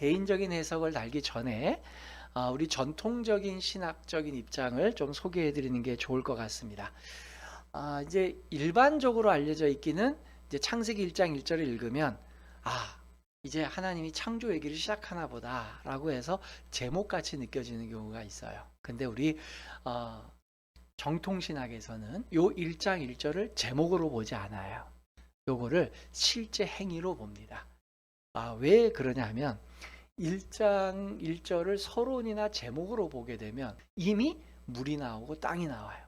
개인적인 해석을 달기 전에 우리 전통적인 신학적인 입장을 좀 소개해 드리는 게 좋을 것 같습니다. 이제 일반적으로 알려져 있기는 이제 창세기 1장 1절을 읽으면 이제 하나님이 창조 얘기를 시작하나 보다라고 해서 제목같이 느껴지는 경우가 있어요. 근데 우리 정통신학에서는 요 1장 1절을 제목으로 보지 않아요. 요거를 실제 행위로 봅니다. 왜 그러냐 하면 1장 1절을 서론이나 제목으로 보게 되면 이미 물이 나오고 땅이 나와요.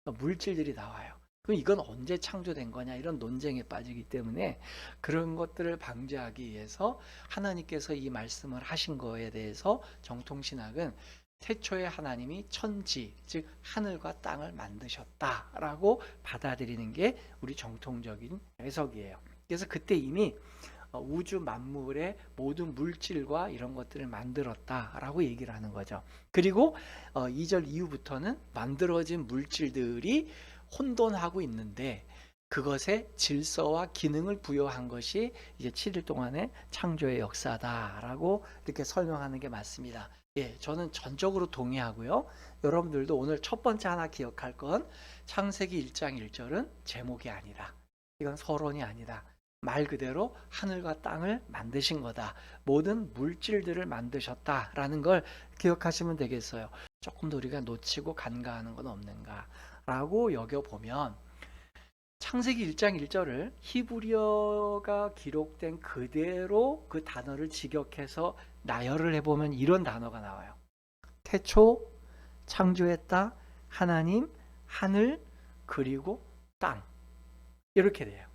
물질들이 나와요. 그럼 이건 언제 창조된 거냐 이런 논쟁에 빠지기 때문에 그런 것들을 방지하기 위해서 하나님께서 이 말씀을 하신 거에 대해서 정통신학은 태초에 하나님이 천지 즉 하늘과 땅을 만드셨다라고 받아들이는 게 우리 정통적인 해석이에요. 그래서 그때 이미 우주 만물의 모든 물질과 이런 것들을 만들었다라고 얘기를 하는 거죠. 그리고 2절 이후부터는 만들어진 물질들이 혼돈하고 있는데 그것에 질서와 기능을 부여한 것이 이제 7일 동안의 창조의 역사다라고 이렇게 설명하는 게 맞습니다. 예, 저는 전적으로 동의하고요. 여러분들도 오늘 첫 번째 하나 기억할 건 창세기 1장 1절은 제목이 아니다. 이건 서론이 아니다. 말 그대로 하늘과 땅을 만드신 거다. 모든 물질들을 만드셨다라는 걸 기억하시면 되겠어요. 조금 더 우리가 놓치고 간과하는 건 없는가 라고 여겨보면 창세기 1장 1절을 히브리어가 기록된 그대로 그 단어를 직역해서 나열을 해보면 이런 단어가 나와요. 태초 창조했다 하나님 하늘 그리고 땅 이렇게 돼요.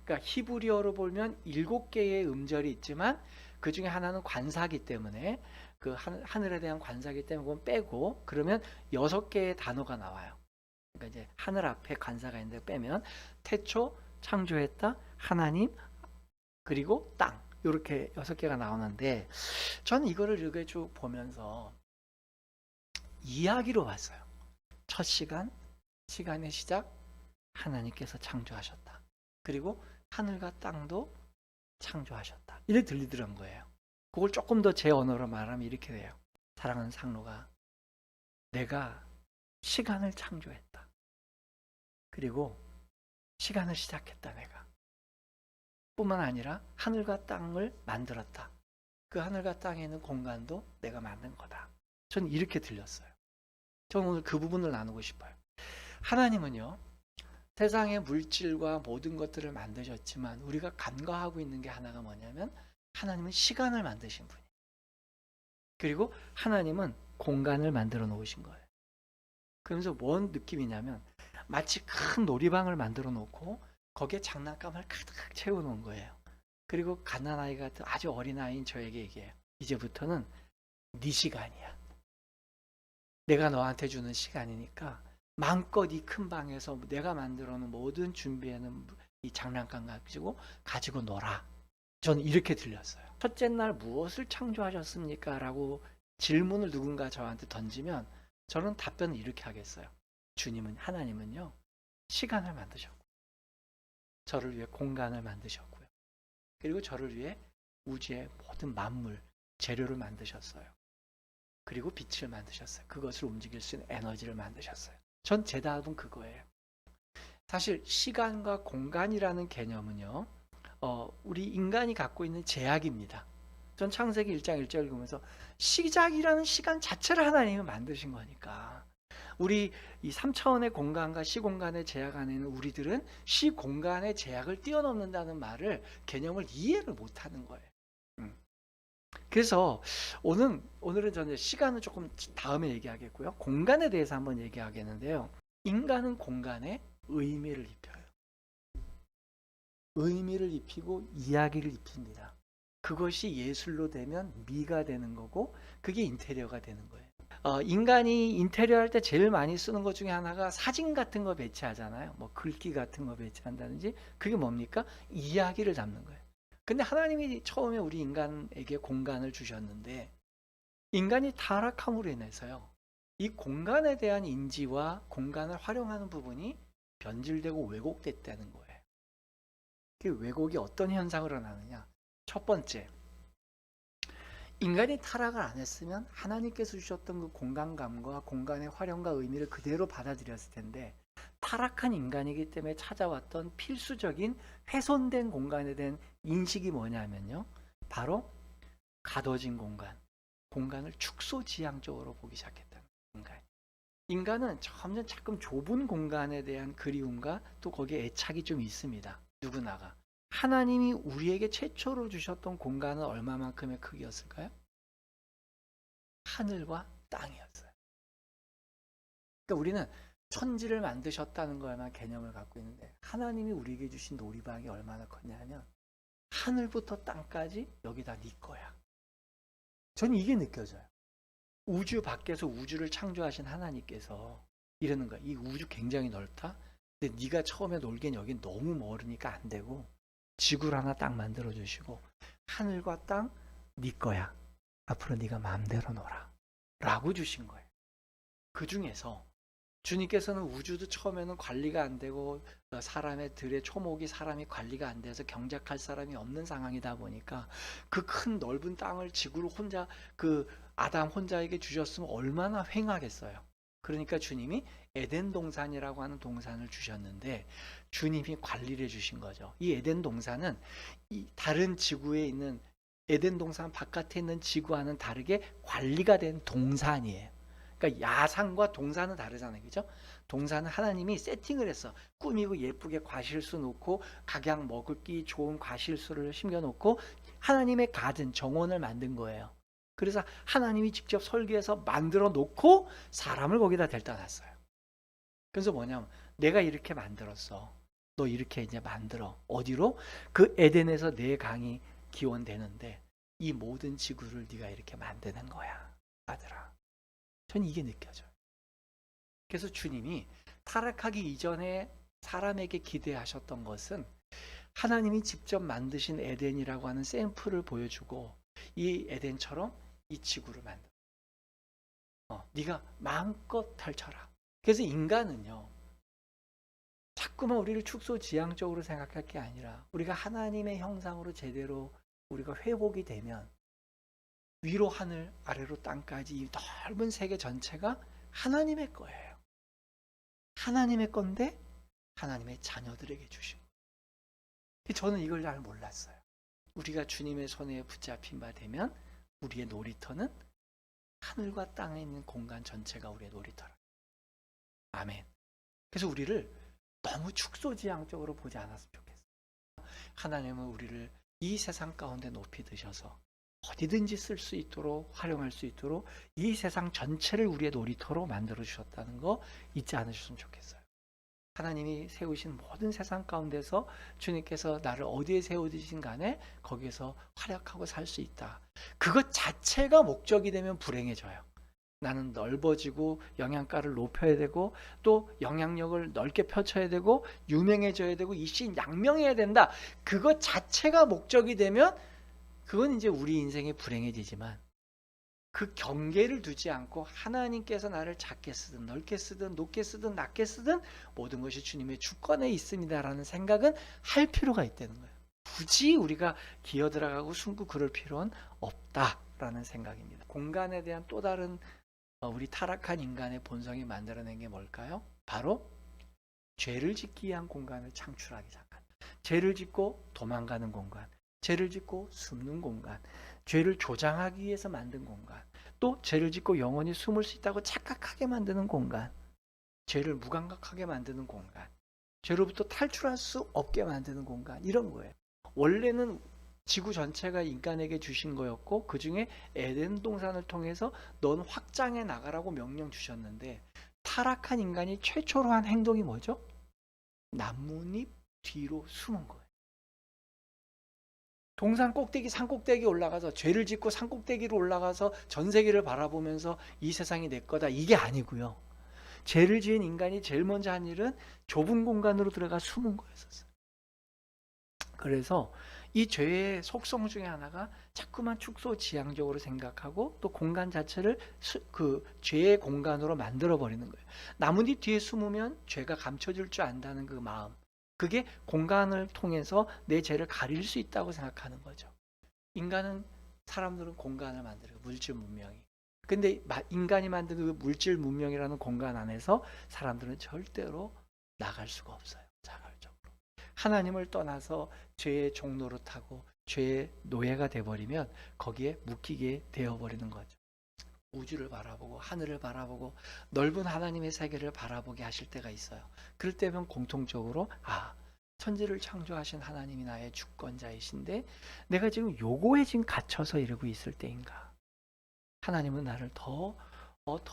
그러니까 히브리어로 보면 7개의 음절이 있지만 그 중에 하나는 관사기 때문에 그 하늘에 대한 관사기 때문에 그건 빼고 그러면 6개의 단어가 나와요. 그러니까 이제 하늘 앞에 관사가 있는데 빼면 태초 창조했다 하나님 그리고 땅 이렇게 6개가 나오는데 저는 이거를 이렇게 쭉 보면서 이야기로 봤어요. 첫 시간, 시간의 시작 하나님께서 창조하셨다. 그리고 하늘과 땅도 창조하셨다. 이렇게 들리더란 거예요. 그걸 조금 더 제 언어로 말하면 이렇게 돼요. 사랑하는 상로가 내가 시간을 창조했다. 그리고 시간을 시작했다 내가. 뿐만 아니라 하늘과 땅을 만들었다. 그 하늘과 땅에 있는 공간도 내가 만든 거다. 저는 이렇게 들렸어요. 저는 오늘 그 부분을 나누고 싶어요. 하나님은요. 세상의 물질과 모든 것들을 만드셨지만 우리가 간과하고 있는 게 하나가 뭐냐면 하나님은 시간을 만드신 분이에요. 그리고 하나님은 공간을 만들어 놓으신 거예요. 그러면서 뭔 느낌이냐면 마치 큰 놀이방을 만들어 놓고 거기에 장난감을 가득 채워 놓은 거예요. 그리고 갓난아이 같은 아주 어린아이인 저에게 얘기해요. 이제부터는 네 시간이야. 내가 너한테 주는 시간이니까 마음껏 이 큰 방에서 내가 만들어 놓은 모든 준비해놓은 이 장난감 가지고 놀아. 저는 이렇게 들렸어요. 첫째 날 무엇을 창조하셨습니까? 라고 질문을 누군가 저한테 던지면 저는 답변을 이렇게 하겠어요. 하나님은요. 시간을 만드셨고 저를 위해 공간을 만드셨고요. 그리고 저를 위해 우주의 모든 만물, 재료를 만드셨어요. 그리고 빛을 만드셨어요. 그것을 움직일 수 있는 에너지를 만드셨어요. 전 제 답은 그거예요. 사실 시간과 공간이라는 개념은요. 우리 인간이 갖고 있는 제약입니다. 전 창세기 1장 1절 읽으면서 시작이라는 시간 자체를 하나님이 만드신 거니까 우리 이 3차원의 공간과 시공간의 제약 안에는 우리들은 시공간의 제약을 뛰어넘는다는 말을 개념을 이해를 못하는 거예요. 그래서 오늘은 저는 시간은 조금 다음에 얘기하겠고요. 공간에 대해서 한번 얘기하겠는데요. 인간은 공간에 의미를 입혀요. 의미를 입히고 이야기를 입힙니다. 그것이 예술로 되면 미가 되는 거고 그게 인테리어가 되는 거예요. 인간이 인테리어 할 때 제일 많이 쓰는 것 중에 하나가 사진 같은 거 배치하잖아요. 뭐 글귀 같은 거 배치한다든지 그게 뭡니까? 이야기를 담는 거예요. 근데 하나님이 처음에 우리 인간에게 공간을 주셨는데 인간이 타락함으로 인해서요. 이 공간에 대한 인지와 공간을 활용하는 부분이 변질되고 왜곡됐다는 거예요. 그 왜곡이 어떤 현상으로 나느냐? 첫 번째, 인간이 타락을 안 했으면 하나님께서 주셨던 그 공간감과 공간의 활용과 의미를 그대로 받아들였을 텐데, 타락한 인간이기 때문에 찾아왔던 필수적인 훼손된 공간에 대한 인식이 뭐냐면요, 바로 가둬진 공간을 축소지향적으로 보기 시작했다는 인간. 인간은 점점 자꾸 좁은 공간에 대한 그리움과 또 거기에 애착이 좀 있습니다. 누구나가. 하나님이 우리에게 최초로 주셨던 공간은 얼마만큼의 크기였을까요? 하늘과 땅이었어요. 그러니까 우리는 천지를 만드셨다는 거에만 개념을 갖고 있는데, 하나님이 우리에게 주신 놀이방이 얼마나 컸냐면 하늘부터 땅까지 여기 다 네 거야. 저는 이게 느껴져요. 우주 밖에서 우주를 창조하신 하나님께서 이러는 거야. 이 우주 굉장히 넓다. 근데 네가 처음에 놀기엔 여긴 너무 멀으니까 안 되고 지구를 하나 딱 만들어 주시고 하늘과 땅 네 거야. 앞으로 네가 마음대로 놀아. 라고 주신 거예요. 그 중에서 주님께서는 우주도 처음에는 관리가 안 되고 사람의 들의 초목이 사람이 관리가 안 돼서 경작할 사람이 없는 상황이다 보니까 그 큰 넓은 땅을 지구를 혼자 그 아담 혼자에게 주셨으면 얼마나 횡하겠어요. 그러니까 주님이 에덴 동산이라고 하는 동산을 주셨는데 주님이 관리를 해주신 거죠. 이 에덴 동산은 이 다른 지구에 있는 에덴 동산 바깥에 있는 지구와는 다르게 관리가 된 동산이에요. 그러니까 야산과 동산은 다르잖아요. 그죠? 동산은 하나님이 세팅을 했어. 꾸미고 예쁘게 과실수 놓고 각양 먹기 좋은 과실수를 심겨놓고 하나님의 가든 정원을 만든 거예요. 그래서 하나님이 직접 설계해서 만들어 놓고 사람을 거기다 데려다 놨어요. 그래서 뭐냐면 내가 이렇게 만들었어. 너 이렇게 이제 만들어. 어디로? 그 에덴에서 내 강이 기원되는데 이 모든 지구를 네가 이렇게 만드는 거야. 아들아. 전 이게 느껴져요. 그래서 주님이 타락하기 이전에 사람에게 기대하셨던 것은 하나님이 직접 만드신 에덴이라고 하는 샘플을 보여주고 이 에덴처럼 이 지구를 만들어. 네가 마음껏 펼쳐라. 그래서 인간은요. 자꾸만 우리를 축소지향적으로 생각할 게 아니라 우리가 하나님의 형상으로 제대로 우리가 회복이 되면 위로 하늘 아래로 땅까지 이 넓은 세계 전체가 하나님의 거예요. 하나님의 건데 하나님의 자녀들에게 주신 거예요. 저는 이걸 잘 몰랐어요. 우리가 주님의 손에 붙잡힌 바 되면 우리의 놀이터는 하늘과 땅에 있는 공간 전체가 우리의 놀이터라. 아멘. 그래서 우리를 너무 축소지향적으로 보지 않았으면 좋겠어요. 하나님은 우리를 이 세상 가운데 높이 드셔서 어디든지 쓸 수 있도록 활용할 수 있도록 이 세상 전체를 우리의 놀이터로 만들어 주셨다는 거 잊지 않으셨으면 좋겠어요. 하나님이 세우신 모든 세상 가운데서 주님께서 나를 어디에 세우신 간에 거기에서 활약하고 살 수 있다. 그것 자체가 목적이 되면 불행해져요. 나는 넓어지고 영양가를 높여야 되고 또 영향력을 넓게 펼쳐야 되고 유명해져야 되고 이신양명해야 된다. 그것 자체가 목적이 되면 그건 이제 우리 인생이 불행해지지만 그 경계를 두지 않고 하나님께서 나를 작게 쓰든 넓게 쓰든 높게 쓰든 낮게 쓰든 모든 것이 주님의 주권에 있습니다라는 생각은 할 필요가 있다는 거예요. 굳이 우리가 기어들어가고 숨고 그럴 필요는 없다라는 생각입니다. 공간에 대한 또 다른 우리 타락한 인간의 본성이 만들어낸 게 뭘까요? 바로 죄를 짓기 위한 공간을 창출하기 시작한. 죄를 짓고 도망가는 공간, 죄를 짓고 숨는 공간, 죄를 조장하기 위해서 만든 공간, 또 죄를 짓고 영원히 숨을 수 있다고 착각하게 만드는 공간, 죄를 무감각하게 만드는 공간, 죄로부터 탈출할 수 없게 만드는 공간, 이런 거예요. 원래는 지구 전체가 인간에게 주신 거였고 그 중에 에덴 동산을 통해서 넌 확장해 나가라고 명령 주셨는데 타락한 인간이 최초로 한 행동이 뭐죠? 나뭇잎 뒤로 숨은 거예요. 동산 꼭대기 산 꼭대기 올라가서 죄를 짓고 산 꼭대기로 올라가서 전 세계를 바라보면서 이 세상이 내 거다 이게 아니고요. 죄를 지은 인간이 제일 먼저 한 일은 좁은 공간으로 들어가 숨은 거였었어요. 그래서 이 죄의 속성 중에 하나가 자꾸만 축소지향적으로 생각하고 또 공간 자체를 그 죄의 공간으로 만들어 버리는 거예요. 나뭇잎 뒤에 숨으면 죄가 감춰질 줄 안다는 그 마음, 그게 공간을 통해서 내 죄를 가릴 수 있다고 생각하는 거죠. 인간은 사람들은 공간을 만들어요. 물질 문명이. 근데 인간이 만든 그 물질 문명이라는 공간 안에서 사람들은 절대로 나갈 수가 없어요. 자발적으로. 하나님을 떠나서 죄의 종로로 타고 죄의 노예가 돼버리면 거기에 묶이게 되어버리는 거죠. 우주를 바라보고 하늘을 바라보고 넓은 하나님의 세계를 바라보게 하실 때가 있어요. 그럴 때면 공통적으로 천지를 창조하신 하나님이 나의 주권자이신데 내가 지금 요거에 지금 갇혀서 이러고 있을 때인가. 하나님은 나를 더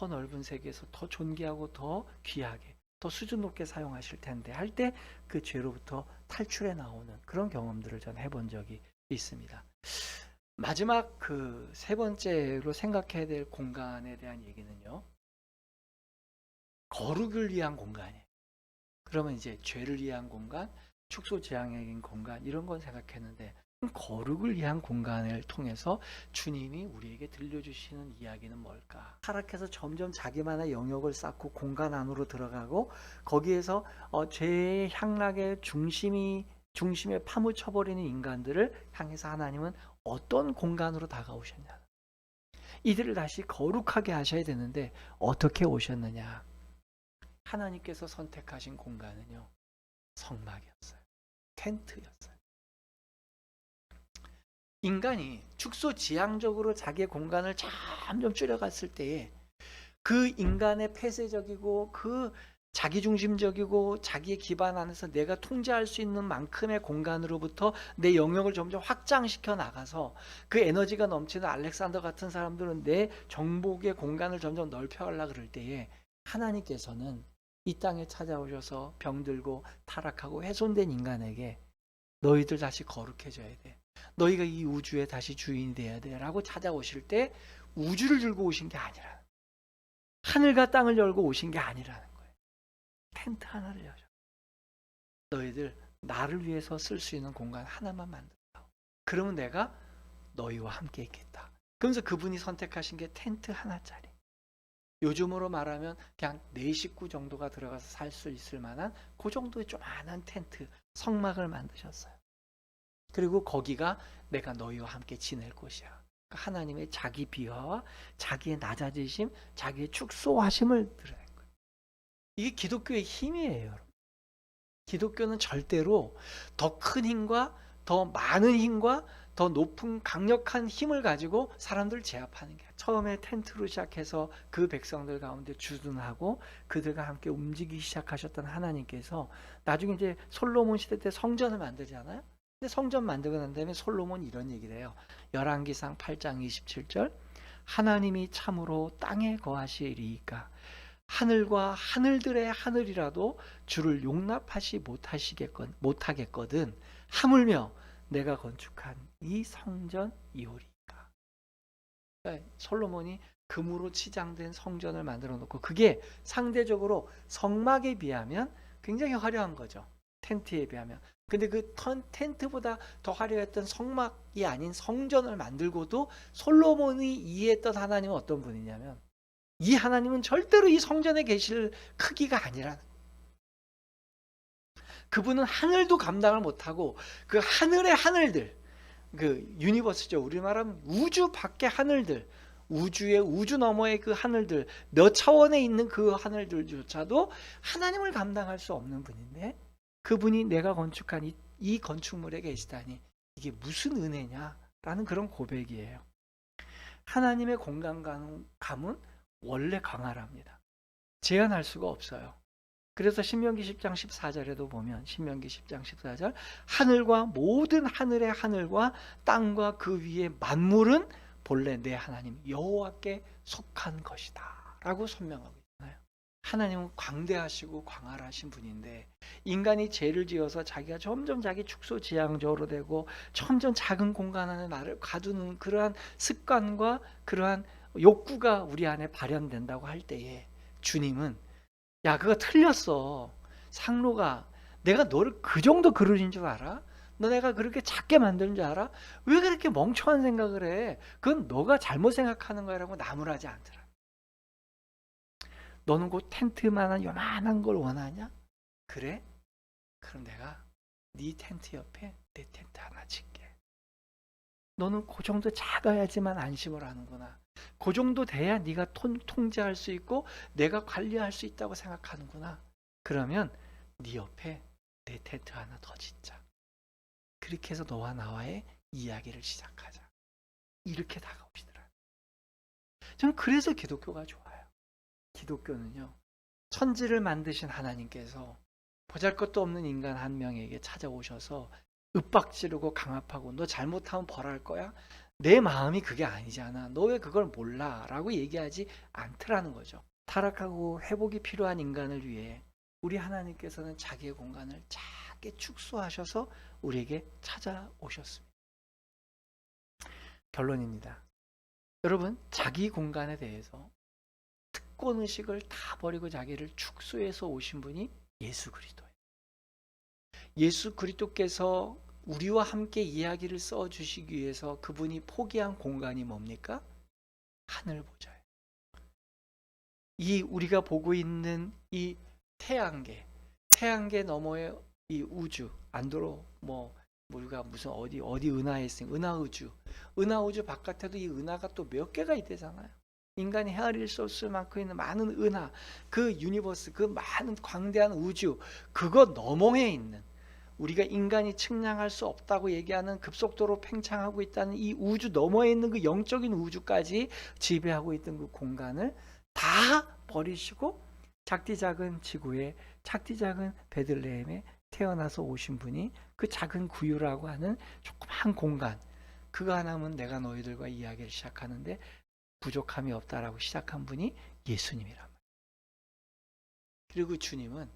넓은 세계에서 더 존귀하고 더 귀하게 더 수준 높게 사용하실 텐데 할 때 그 죄로부터 탈출해 나오는 그런 경험들을 전 해본 적이 있습니다. 마지막 그 세 번째로 생각해야 될 공간에 대한 얘기는요. 거룩을 위한 공간이에요. 그러면 이제 죄를 위한 공간, 축소지향적인 공간 이런 건 생각했는데 거룩을 위한 공간을 통해서 주님이 우리에게 들려주시는 이야기는 뭘까? 타락해서 점점 자기만의 영역을 쌓고 공간 안으로 들어가고 거기에서 죄의 향락의 중심에 파묻혀버리는 인간들을 향해서 하나님은 어떤 공간으로 다가오셨냐? 이들을 다시 거룩하게 하셔야 되는데 어떻게 오셨느냐? 하나님께서 선택하신 공간은요. 성막이었어요. 텐트였어요. 인간이 축소지향적으로 자기의 공간을 점점 줄여갔을 때에 그 인간의 폐쇄적이고 그 자기중심적이고 자기의 기반 안에서 내가 통제할 수 있는 만큼의 공간으로부터 내 영역을 점점 확장시켜 나가서 그 에너지가 넘치는 알렉산더 같은 사람들은 내 정복의 공간을 점점 넓혀가려고 그럴 때에 하나님께서는 이 땅에 찾아오셔서 병들고 타락하고 훼손된 인간에게 너희들 다시 거룩해져야 돼. 너희가 이 우주의 다시 주인이 돼야 돼 라고 찾아오실 때 우주를 들고 오신 게 아니라 하늘과 땅을 열고 오신 게 아니라는 거예요. 텐트 하나를 여셔. 너희들 나를 위해서 쓸 수 있는 공간 하나만 만들어. 그러면 내가 너희와 함께 있겠다. 그러면서 그분이 선택하신 게 텐트 하나짜리. 요즘으로 말하면 그냥 4식구 정도가 들어가서 살 수 있을 만한 그 정도의 조그마한 텐트, 성막을 만드셨어요. 그리고 거기가 내가 너희와 함께 지낼 곳이야. 그러니까 하나님의 자기 비화와 자기의 낮아지심, 자기의 축소하심을 드러낸 거예요. 이게 기독교의 힘이에요, 여러분. 기독교는 절대로 더 큰 힘과 더 많은 힘과 더 높은 강력한 힘을 가지고 사람들을 제압하는 게 처음에 텐트로 시작해서 그 백성들 가운데 주둔하고 그들과 함께 움직이기 시작하셨던 하나님께서 나중에 이제 솔로몬 시대 때 성전을 만들잖아요. 근데 성전 만들고 난 다음에 솔로몬이 이런 얘기를 해요. 열왕기상 8장 27절 하나님이 참으로 땅에 거하시리이까 하늘과 하늘들의 하늘이라도 주를 용납하시 못하겠거든 하물며 내가 건축한 이 성전이오리까. 그러니까 솔로몬이 금으로 치장된 성전을 만들어 놓고 그게 상대적으로 성막에 비하면 굉장히 화려한 거죠. 텐트에 비하면. 근데 그 텐트보다 더 화려했던 성막이 아닌 성전을 만들고도 솔로몬이 이해했던 하나님은 어떤 분이냐면 이 하나님은 절대로 이 성전에 계실 크기가 아니라는 거예요. 그분은 하늘도 감당을 못하고 그 하늘의 하늘들 그 유니버스죠. 우리말하면 우주 밖의 하늘들 우주의 우주 너머의 그 하늘들 몇 차원에 있는 그 하늘들조차도 하나님을 감당할 수 없는 분인데 그분이 내가 건축한 이 건축물에 계시다니 이게 무슨 은혜냐라는 그런 고백이에요. 하나님의 공간감은 원래 강하랍니다. 제한할 수가 없어요. 그래서 신명기 10장 14절에도 보면 신명기 10장 14절 하늘과 모든 하늘의 하늘과 땅과 그 위의 만물은 본래 내 하나님 여호와께 속한 것이다 라고 선명하고 있잖아요. 하나님은 광대하시고 광활하신 분인데 인간이 죄를 지어서 자기가 점점 자기 축소지향적으로 되고 점점 작은 공간 안에 나를 가두는 그러한 습관과 그러한 욕구가 우리 안에 발현된다고 할 때에 주님은 야 그거 틀렸어. 상로가 내가 너를 그 정도 그릇인 줄 알아? 너 내가 그렇게 작게 만드는 줄 알아? 왜 그렇게 멍청한 생각을 해? 그건 너가 잘못 생각하는 거라고 나무라지 않더라. 너는 그 텐트만한 요만한 걸 원하냐? 그래? 그럼 내가 네 텐트 옆에 내 텐트 하나 짓게. 너는 그 정도 작아야지만 안심을 하는구나. 그 정도 돼야 네가 통제할 수 있고 내가 관리할 수 있다고 생각하는구나. 그러면 네 옆에 내 텐트 하나 더 짓자. 그렇게 해서 너와 나와의 이야기를 시작하자. 이렇게 다가오시더라. 저는 그래서 기독교가 좋아요. 기독교는요, 천지를 만드신 하나님께서 보잘것도 없는 인간 한 명에게 찾아오셔서 윽박지르고 강압하고 너 잘못하면 벌할 거야? 내 마음이 그게 아니잖아. 너 왜 그걸 몰라? 라고 얘기하지 않더라는 거죠. 타락하고 회복이 필요한 인간을 위해 우리 하나님께서는 자기의 공간을 작게 축소하셔서 우리에게 찾아오셨습니다. 결론입니다. 여러분, 자기 공간에 대해서 특권의식을 다 버리고 자기를 축소해서 오신 분이 예수 그리스도예요. 예수 그리스도께서 우리와 함께 이야기를 써주시기 위해서 그분이 포기한 공간이 뭡니까? 하늘 보좌예요. 이 우리가 보고 있는 이 태양계 너머의 이 우주, 안드로 우리가 무슨 어디 은하에 있으니 은하 우주 바깥에도 이 은하가 또 몇 개가 있대잖아요. 인간이 헤아릴 수 없을 만큼 있는 많은 은하, 그 유니버스, 그 많은 광대한 우주, 그거 너머에 있는, 우리가 인간이 측량할 수 없다고 얘기하는 급속도로 팽창하고 있다는 이 우주 너머에 있는 그 영적인 우주까지 지배하고 있던 그 공간을 다 버리시고 작디 작은 지구에, 작디 작은 베들레헴에 태어나서 오신 분이 그 작은 구유라고 하는 조그만 공간, 그거 하나면 내가 너희들과 이야기를 시작하는데 부족함이 없다라고 시작한 분이 예수님이란 말이에요. 그리고 주님은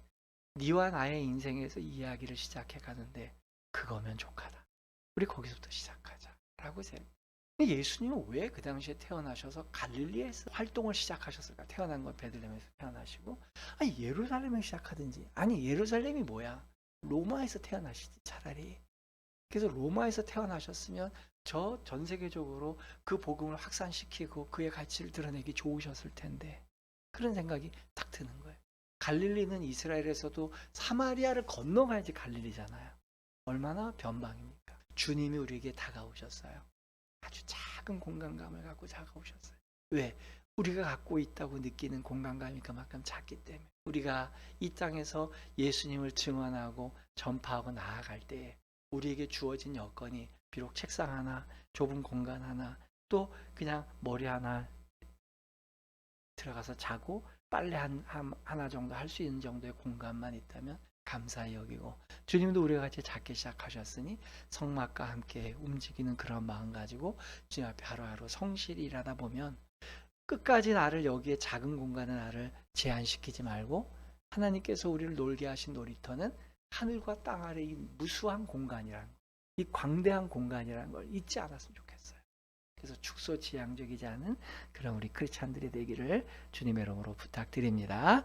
네와 나의 인생에서 이야기를 시작해 가는데 그거면 족하다. 우리 거기서부터 시작하자라고 예수님은 왜 그 당시에 태어나셔서 갈릴리에서 활동을 시작하셨을까? 태어난 건 베들레헴에서 태어나시고, 아니 예루살렘에 시작하든지, 아니 예루살렘이 뭐야? 로마에서 태어나시지 차라리. 그래서 로마에서 태어나셨으면 전 세계적으로 그 복음을 확산시키고 그의 가치를 드러내기 좋으셨을 텐데, 그런 생각이 딱 드는 거예요. 갈릴리는 이스라엘에서도 사마리아를 건너가야지 갈릴리잖아요. 얼마나 변방입니까? 주님이 우리에게 다가오셨어요. 아주 작은 공간감을 갖고 다가오셨어요. 왜? 우리가 갖고 있다고 느끼는 공간감이 그만큼 작기 때문에. 우리가 이 땅에서 예수님을 증언하고 전파하고 나아갈 때에 우리에게 주어진 여건이 비록 책상 하나, 좁은 공간 하나, 또 그냥 머리 하나 들어가서 자고 빨래 하나 정도 할 수 있는 정도의 공간만 있다면 감사히 여기고, 주님도 우리가 같이 작게 시작하셨으니 성막과 함께 움직이는 그런 마음 가지고 주님 앞에 하루하루 성실히 일하다 보면 끝까지 나를 여기에 작은 공간에 나를 제한시키지 말고 하나님께서 우리를 놀게 하신 놀이터는 하늘과 땅 아래 이 무수한 공간이라는 거, 이 광대한 공간이라는 걸 잊지 않았으면 좋겠어요. 그래서 축소지향적이지 않은 그런 우리 크리스찬들이 되기를 주님의 이름으로 부탁드립니다.